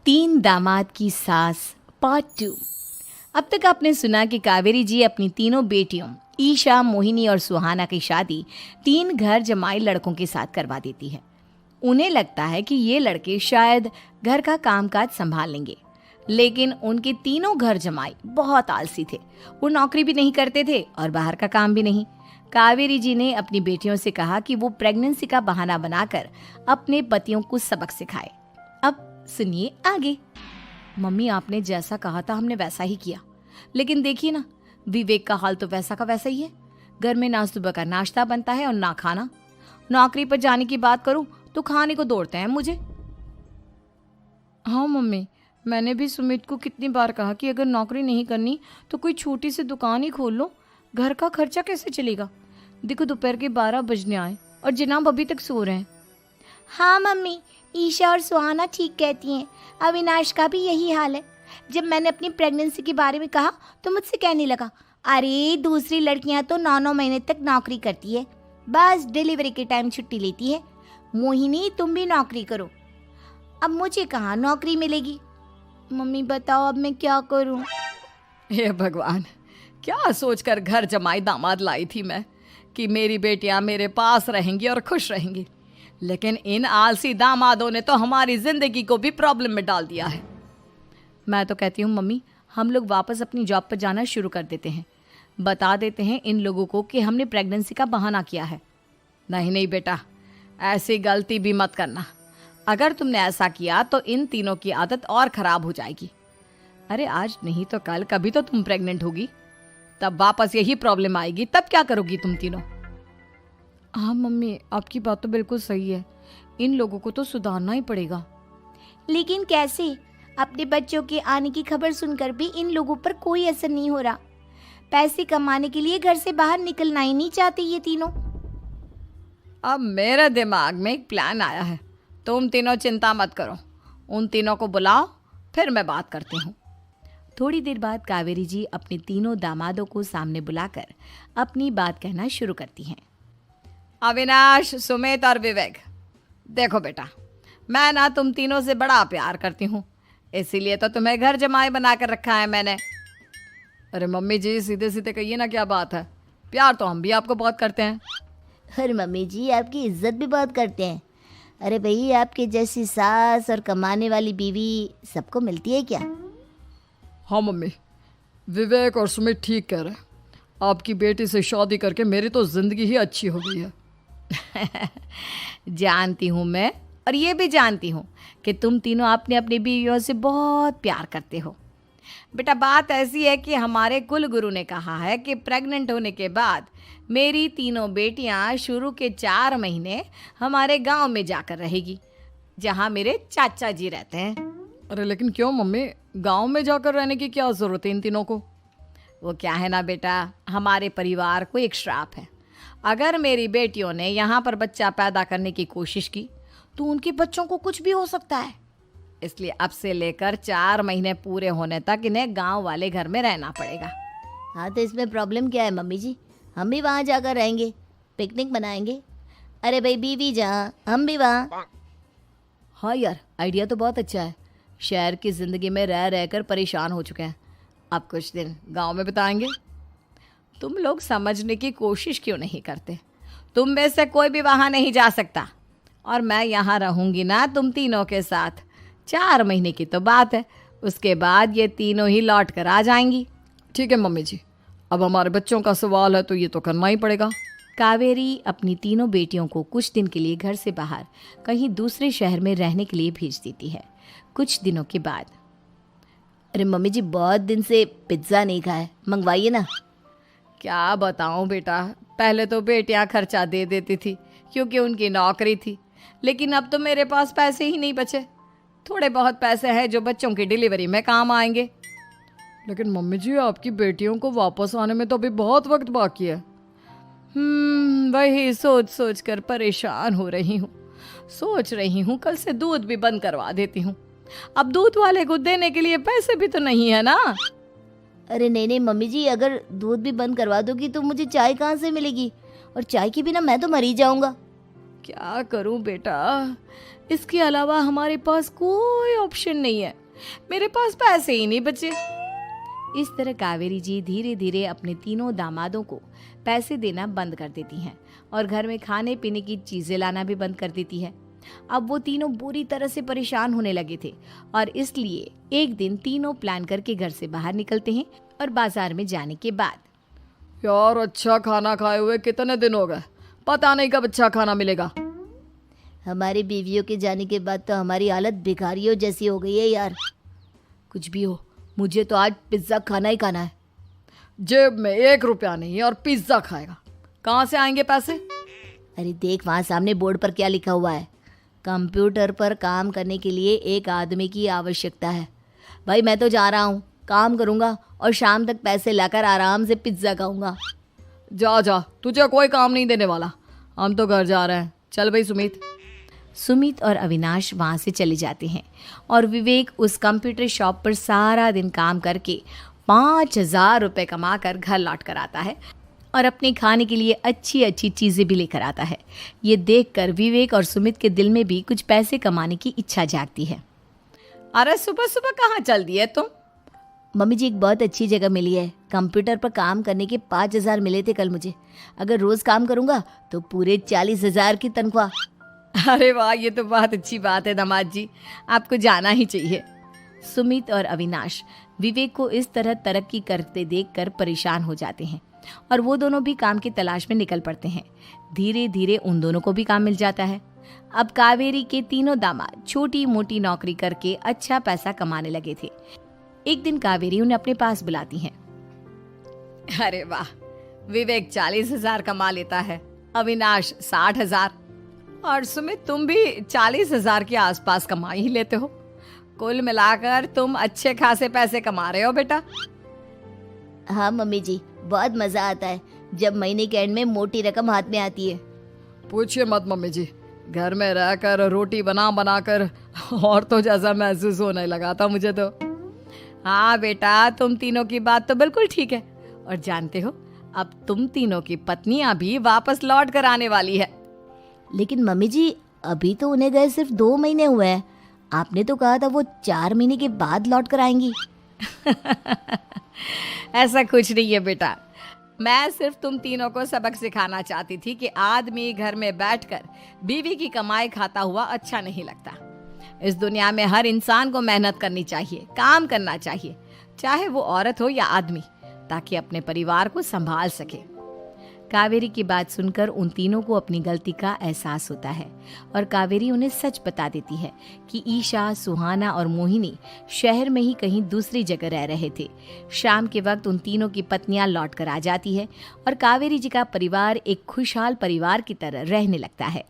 तीन दामाद की सास पार्ट 2। अब तक आपने सुना कि कावेरी जी अपनी तीनों बेटियों ईशा, मोहिनी और सुहाना की शादी तीन घर जमाई लड़कों के साथ करवा देती है। उन्हें लगता है कि ये लड़के शायद घर का कामकाज संभाल लेंगे, लेकिन उनके तीनों घर जमाई बहुत आलसी थे। वो नौकरी भी नहीं करते थे और बाहर का काम भी नहीं। कावेरी जी ने अपनी बेटियों से कहा कि वो प्रेगनेंसी का बहाना बनाकर अपने पतियों को सबक सिखाए। अब सुनिए आगे। मम्मी, आपने जैसा कहा था हमने वैसा ही किया, लेकिन देखिए ना, विवेक का हाल तो वैसा का वैसा ही है। घर में ना सुबह का नाश्ता बनता है और ना खाना। नौकरी पर जाने की बात करूं तो खाने को दौड़ते हैं मुझे। हाँ मम्मी, मैंने भी सुमित को कितनी बार कहा कि अगर नौकरी नहीं करनी तो कोई छोटी सी दुकान ही खोल लो। घर का खर्चा कैसे चलेगा? देखो दोपहर के 12 बजने आए और जनाब अभी तक सो रहे हैं। हाँ मम्मी, ईशा और सुहाना ठीक कहती हैं। अविनाश का भी यही हाल है। जब मैंने अपनी प्रेगनेंसी के बारे में कहा तो मुझसे कहने लगा, अरे दूसरी लड़कियां तो 9-9 महीने तक नौकरी करती है, बस डिलीवरी के टाइम छुट्टी लेती है। मोहिनी, तुम भी नौकरी करो। अब मुझे कहाँ नौकरी मिलेगी? मम्मी बताओ अब मैं क्या करूँ? हे भगवान, क्या सोचकर घर जमाई दामाद लाई थी मैं कि मेरी बेटियां मेरे पास रहेंगी और खुश रहेंगी, लेकिन इन आलसी दामादों ने तो हमारी जिंदगी को भी प्रॉब्लम में डाल दिया है। मैं तो कहती हूँ मम्मी, हम लोग वापस अपनी जॉब पर जाना शुरू कर देते हैं। बता देते हैं इन लोगों को कि हमने प्रेगनेंसी का बहाना किया है। नहीं नहीं बेटा, ऐसी गलती भी मत करना। अगर तुमने ऐसा किया तो इन तीनों की आदत और ख़राब हो जाएगी। अरे आज नहीं तो कल कभी तो तुम प्रेग्नेंट होगी, तब वापस यही प्रॉब्लम आएगी। तब क्या करोगी तुम तीनों? हाँ मम्मी, आपकी बात तो बिल्कुल सही है। इन लोगों को तो सुधारना ही पड़ेगा। लेकिन कैसे? अपने बच्चों के आने की खबर सुनकर भी इन लोगों पर कोई असर नहीं हो रहा। पैसे कमाने के लिए घर से बाहर निकलना ही नहीं चाहते ये तीनों। अब मेरे दिमाग में एक प्लान आया है। तुम तीनों चिंता मत करो, उन तीनों को बुलाओ, फिर मैं बात करती हूँ। थोड़ी देर बाद कावेरी जी अपने तीनों दामादों को सामने बुलाकर अपनी बात कहना शुरू करती हैं। अविनाश, सुमित और विवेक, देखो बेटा, मैं ना तुम तीनों से बड़ा प्यार करती हूँ, इसीलिए तो तुम्हें घर जमाई बना कर रखा है मैंने। अरे मम्मी जी, सीधे सीधे कहिए ना, क्या बात है? प्यार तो हम भी आपको बहुत करते हैं। अरे मम्मी जी, आपकी इज्जत भी बहुत करते हैं। अरे भाई, आपके जैसी सास और कमाने वाली बीवी सबको मिलती है क्या? हाँ मम्मी, विवेक और सुमित ठीक कह रहे हैं। आपकी बेटी से शादी करके मेरी तो ज़िंदगी ही अच्छी हो गई है। जानती हूँ मैं, और ये भी जानती हूँ कि तुम तीनों अपने अपनी बीवियों से बहुत प्यार करते हो। बेटा, बात ऐसी है कि हमारे कुल गुरु ने कहा है कि प्रेग्नेंट होने के बाद मेरी तीनों बेटियां शुरू के 4 महीने हमारे गांव में जाकर रहेगी, जहां मेरे चाचा जी रहते हैं। अरे लेकिन क्यों मम्मी, गांव में जाकर रहने की क्या ज़रूरत है इन तीनों को? वो क्या है ना बेटा, हमारे परिवार को एक श्राप है। अगर मेरी बेटियों ने यहाँ पर बच्चा पैदा करने की कोशिश की तो उनके बच्चों को कुछ भी हो सकता है। इसलिए अब से लेकर 4 महीने पूरे होने तक इन्हें गांव वाले घर में रहना पड़ेगा। हाँ तो इसमें प्रॉब्लम क्या है मम्मी जी? हम भी वहाँ जाकर रहेंगे, पिकनिक मनाएंगे। अरे भाई, बीवी जहाँ हम भी वहाँ। हाँ यार, आइडिया तो बहुत अच्छा है। शहर की ज़िंदगी में रह रहकर परेशान हो चुके हैं, अब कुछ दिन गांव में बिताएंगे। तुम लोग समझने की कोशिश क्यों नहीं करते? तुम में से कोई भी वहाँ नहीं जा सकता, और मैं यहाँ रहूँगी ना तुम तीनों के साथ। 4 महीने की तो बात है, उसके बाद ये तीनों ही लौट कर आ जाएंगी। ठीक है मम्मी जी, अब हमारे बच्चों का सवाल है तो ये तो करना ही पड़ेगा। कावेरी अपनी तीनों बेटियों को कुछ दिन के लिए घर से बाहर कहीं दूसरे शहर में रहने के लिए भेज देती है। कुछ दिनों के बाद, अरे मम्मी जी, बहुत दिन से पिज्ज़ा नहीं खाया, मंगवाइए ना। क्या बताऊं बेटा, पहले तो बेटियां खर्चा दे देती थी क्योंकि उनकी नौकरी थी, लेकिन अब तो मेरे पास पैसे ही नहीं बचे। थोड़े बहुत पैसे हैं जो बच्चों की डिलीवरी में काम आएंगे। लेकिन मम्मी जी, आपकी बेटियों को वापस आने में तो अभी बहुत वक्त बाकी है। वही सोच सोच कर परेशान हो रही हूँ। सोच रही हूँ कल से दूध भी बंद करवा देती हूँ। अब दूध वाले को देने के लिए पैसे भी तो नहीं है ना। अरे नहीं नहीं मम्मी जी, अगर दूध भी बंद करवा दोगी तो मुझे चाय कहाँ से मिलेगी? और चाय के बिना मैं तो मर ही जाऊंगा। क्या करूं बेटा, इसके अलावा हमारे पास कोई ऑप्शन नहीं है, मेरे पास पैसे ही नहीं बचे। इस तरह कावेरी जी धीरे धीरे अपने तीनों दामादों को पैसे देना बंद कर देती हैं और घर में खाने पीने की चीजें लाना भी बंद कर देती है। अब वो तीनों बुरी तरह से परेशान होने लगे थे और इसलिए एक दिन तीनों प्लान करके घर से बाहर निकलते हैं और बाजार में जाने के बाद, यार अच्छा खाना खाए हुए कितने दिन हो गए, पता नहीं कब अच्छा खाना मिलेगा। हमारी बीवियों के जाने के बाद तो हमारी हालत भिखारियों जैसी हो गई है यार। कुछ भी हो, मुझे तो आज पिज्जा खाना ही खाना है। जेब में 1 रुपया नहीं है और पिज्जा खाएगा, कहाँ से आएंगे पैसे? अरे देख वहाँ सामने बोर्ड पर क्या लिखा हुआ है, कंप्यूटर पर काम करने के लिए एक आदमी की आवश्यकता है। भाई मैं तो जा रहा हूँ, काम करूँगा और शाम तक पैसे लाकर आराम से पिज्ज़ा खाऊंगा। जा जा, तुझे कोई काम नहीं देने वाला, हम तो घर जा रहे हैं। चल भाई सुमित। सुमित और अविनाश वहाँ से चले जाते हैं और विवेक उस कंप्यूटर शॉप पर सारा दिन काम करके 5,000 रुपये कमा कर घर लौट कर आता है और अपने खाने के लिए अच्छी अच्छी चीज़ें भी लेकर आता है। ये देखकर विवेक और सुमित के दिल में भी कुछ पैसे कमाने की इच्छा जागती है। अरे सुबह सुबह कहाँ चल दिए तुम? मम्मी जी एक बहुत अच्छी जगह मिली है, कंप्यूटर पर काम करने के 5,000 मिले थे कल मुझे। अगर रोज़ काम करूँगा तो पूरे 40,000 की तनख्वाह। अरे वाह, ये तो बहुत अच्छी बात है दामाद जी, आपको जाना ही चाहिए। सुमित और अविनाश विवेक को इस तरह तरक्की करते देखकर परेशान हो जाते हैं और वो दोनों भी काम की तलाश में निकल पड़ते हैं। धीरे धीरे उन दोनों को भी काम मिल जाता है। अब कावेरी के तीनों दामाद छोटी मोटी नौकरी करके अच्छा पैसा कमाने लगे थे। एक दिन कावेरी उन्हें अपने पास बुलाती है। अरे वाह, विवेक 40,000 कमा लेता है, अविनाश 60,000 और सुमित तुम भी 40,000 के आसपास कमा ही लेते हो। कुल मिलाकर तुम अच्छे खासे पैसे कमा रहे हो बेटा। हाँ मम्मी जी, बहुत मज़ा आता है जब महीने के एंड में मोटी रकम हाथ में आती है। पूछिए मत मम्मी जी, घर में रहकर रोटी बना बना कर और तो जैसा महसूस होने लगा था मुझे तो। हाँ बेटा, तुम तीनों की बात तो बिल्कुल ठीक है और जानते हो अब तुम तीनों की पत्नियां भी वापस लौट कर आने वाली है। लेकिन मम्मी जी अभी तो उन्हें गए सिर्फ 2 महीने हुए हैं, आपने तो कहा था वो 4 महीने के बाद लौट कर आएंगी। ऐसा कुछ नहीं है बेटा, मैं सिर्फ तुम तीनों को सबक सिखाना चाहती थी कि आदमी घर में बैठकर बीवी की कमाई खाता हुआ अच्छा नहीं लगता। इस दुनिया में हर इंसान को मेहनत करनी चाहिए, काम करना चाहिए, चाहे वो औरत हो या आदमी, ताकि अपने परिवार को संभाल सके। कावेरी की बात सुनकर उन तीनों को अपनी गलती का एहसास होता है और कावेरी उन्हें सच बता देती है कि ईशा, सुहाना और मोहिनी शहर में ही कहीं दूसरी जगह रह रहे थे। शाम के वक्त उन तीनों की पत्नियां लौट कर आ जाती है और कावेरी जी का परिवार एक खुशहाल परिवार की तरह रहने लगता है।